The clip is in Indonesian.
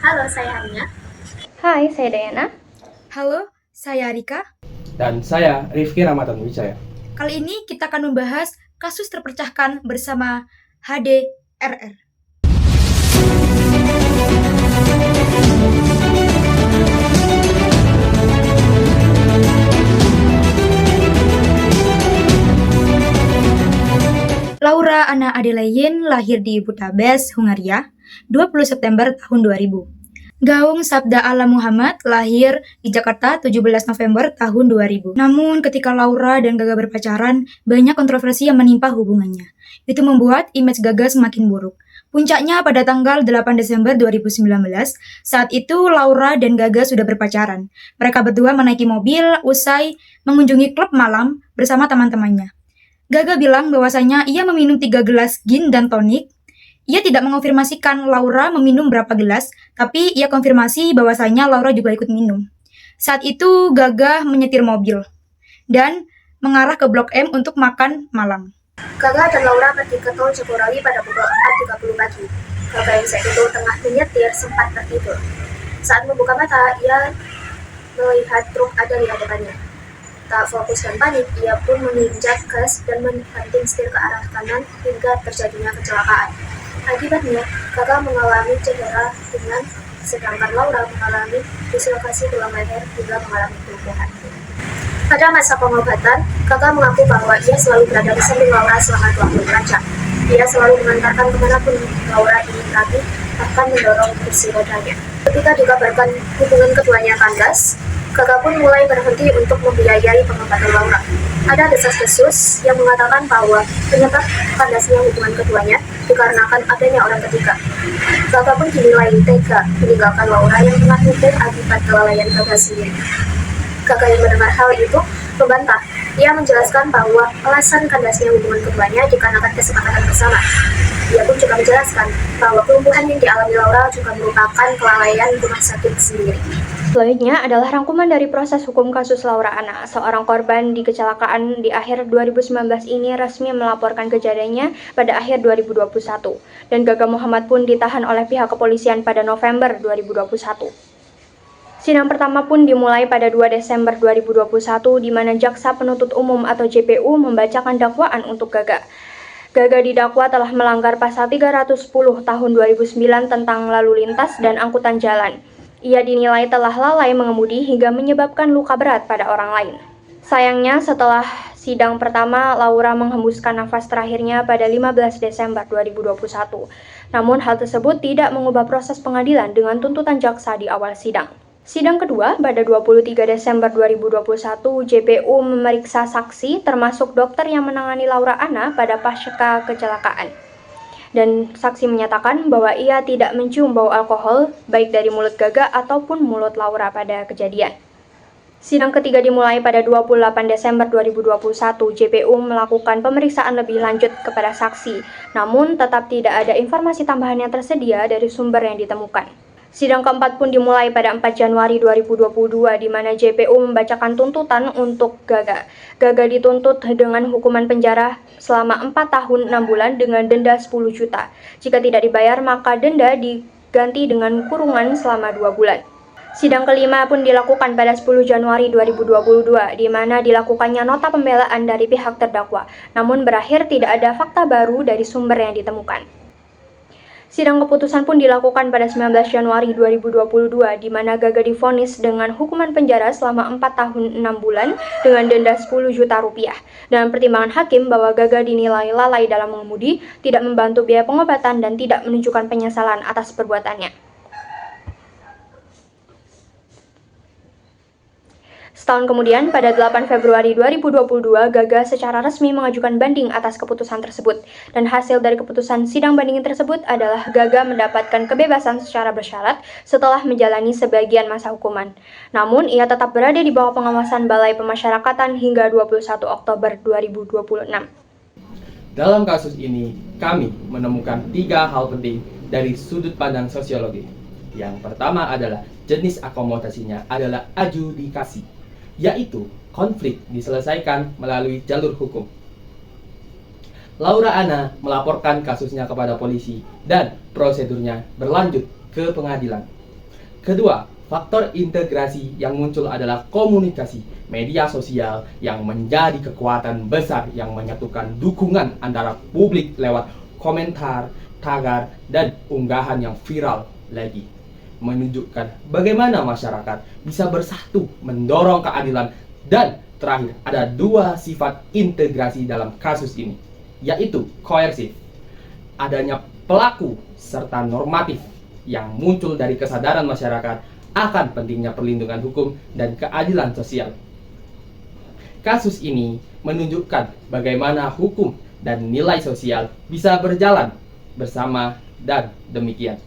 Halo, saya Hania. Hai, saya Dayana. Halo, saya Rika. Dan saya Rifki Ramadhan Wijaya. Kali ini kita akan membahas kasus terpecahkan bersama HDRR. Laura Anna Adelaide lahir di Budapest, Hungaria, 20 September tahun 2000. Gaung Sabda Alam Muhammad lahir di Jakarta 17 November tahun 2000. Namun ketika Laura dan Gaga berpacaran, banyak kontroversi yang menimpa hubungannya. Itu membuat image Gaga semakin buruk. Puncaknya pada tanggal 8 Desember 2019, saat itu Laura dan Gaga sudah berpacaran. Mereka berdua menaiki mobil usai mengunjungi klub malam bersama teman-temannya. Gaga bilang bahwasanya ia meminum 3 gelas gin dan tonik. Ia tidak mengonfirmasikan Laura meminum berapa gelas, tapi ia konfirmasi bahwasanya Laura juga ikut minum. Saat itu Gaga menyetir mobil dan mengarah ke Blok M untuk makan malam. Gaga dan Laura pergi ke tol Jagorawi pada pukul 4.30 pagi. Gaga yang saat itu tengah menyetir sempat tertidur. Saat membuka mata, ia melihat truk ada di hadapannya. Tak fokus dan panik, ia pun menginjak gas dan membanting setir ke arah kanan hingga terjadinya kecelakaan. Akibatnya, Gaga mengalami cedera ringan, sedangkan Laura mengalami dislokasi tulang leher hingga mengalami kelumpuhan. Pada masa pengobatan, Gaga mengaku bahwa ia selalu berada di samping Laura selama 24 jam. Ia selalu mengantarkan kemanapun Laura ingin pergi, bahkan mendorong kursi rodanya. Ketika dikabarkan hubungan keduanya kandas, Gaga pun mulai berhenti untuk membiayai pengobatan Laura. Ada desas-desus yang mengatakan bahwa penyebab kandasnya hubungan keduanya dikarenakan adanya orang ketiga. Gaga pun dinilai tega meninggalkan Laura yang tengah hidup akibat kelalaian Gaga sendiri. Gaga yang mendengar hal itu membantah. Ia menjelaskan bahwa alasan kandasnya hubungan keduanya dikarenakan kesepakatan bersama. Ia pun juga menjelaskan bahwa kelumpuhan yang dialami Laura juga merupakan kelalaian rumah sakit sendiri. Selanjutnya adalah rangkuman dari proses hukum kasus Laura Anna. Seorang korban di kecelakaan di akhir 2019 ini resmi melaporkan kejadiannya pada akhir 2021. Dan Gaga Muhammad pun ditahan oleh pihak kepolisian pada November 2021. Sidang pertama pun dimulai pada 2 Desember 2021 di mana Jaksa Penuntut Umum atau JPU membacakan dakwaan untuk Gaga. Gaga didakwa telah melanggar pasal 310 tahun 2009 tentang lalu lintas dan angkutan jalan. Ia dinilai telah lalai mengemudi hingga menyebabkan luka berat pada orang lain. Sayangnya setelah sidang pertama, Laura menghembuskan nafas terakhirnya pada 15 Desember 2021. Namun hal tersebut tidak mengubah proses pengadilan dengan tuntutan jaksa di awal sidang. Sidang kedua pada 23 Desember 2021, JPU memeriksa saksi termasuk dokter yang menangani Laura Anna pada pasca kecelakaan. Dan saksi menyatakan bahwa ia tidak mencium bau alkohol baik dari mulut Gaga ataupun mulut Laura pada kejadian. Sidang ketiga dimulai pada 28 Desember 2021, JPU melakukan pemeriksaan lebih lanjut kepada saksi, namun tetap tidak ada informasi tambahan yang tersedia dari sumber yang ditemukan. Sidang keempat pun dimulai pada 4 Januari 2022 di mana JPU membacakan tuntutan untuk Gaga. Gaga dituntut dengan hukuman penjara selama 4 tahun 6 bulan dengan denda 10 juta. Jika tidak dibayar maka denda diganti dengan kurungan selama 2 bulan. Sidang kelima pun dilakukan pada 10 Januari 2022 di mana dilakukannya nota pembelaan dari pihak terdakwa. Namun berakhir tidak ada fakta baru dari sumber yang ditemukan. Sidang keputusan pun dilakukan pada 19 Januari 2022 di mana Gaga divonis dengan hukuman penjara selama 4 tahun 6 bulan dengan denda 10 juta rupiah. Dengan pertimbangan hakim bahwa Gaga dinilai lalai dalam mengemudi, tidak membantu biaya pengobatan dan tidak menunjukkan penyesalan atas perbuatannya. Setahun kemudian, pada 8 Februari 2022, Gaga secara resmi mengajukan banding atas keputusan tersebut. Dan hasil dari keputusan sidang banding tersebut adalah Gaga mendapatkan kebebasan secara bersyarat setelah menjalani sebagian masa hukuman. Namun, ia tetap berada di bawah pengawasan Balai Pemasyarakatan hingga 21 Oktober 2026. Dalam kasus ini, kami menemukan 3 hal penting dari sudut pandang sosiologi. Yang pertama adalah jenis akomodasinya adalah adjudikasi, yaitu konflik diselesaikan melalui jalur hukum. Laura Anna melaporkan kasusnya kepada polisi dan prosedurnya berlanjut ke pengadilan. Kedua, faktor integrasi yang muncul adalah komunikasi media sosial yang menjadi kekuatan besar yang menyatukan dukungan antara publik lewat komentar, tagar, dan unggahan yang viral lagi. Menunjukkan bagaimana masyarakat bisa bersatu mendorong keadilan. Dan terakhir, ada dua sifat integrasi dalam kasus ini, yaitu koersif, adanya pelaku serta normatif yang muncul dari kesadaran masyarakat akan pentingnya perlindungan hukum dan keadilan sosial. Kasus ini menunjukkan bagaimana hukum dan nilai sosial bisa berjalan bersama dan demikian.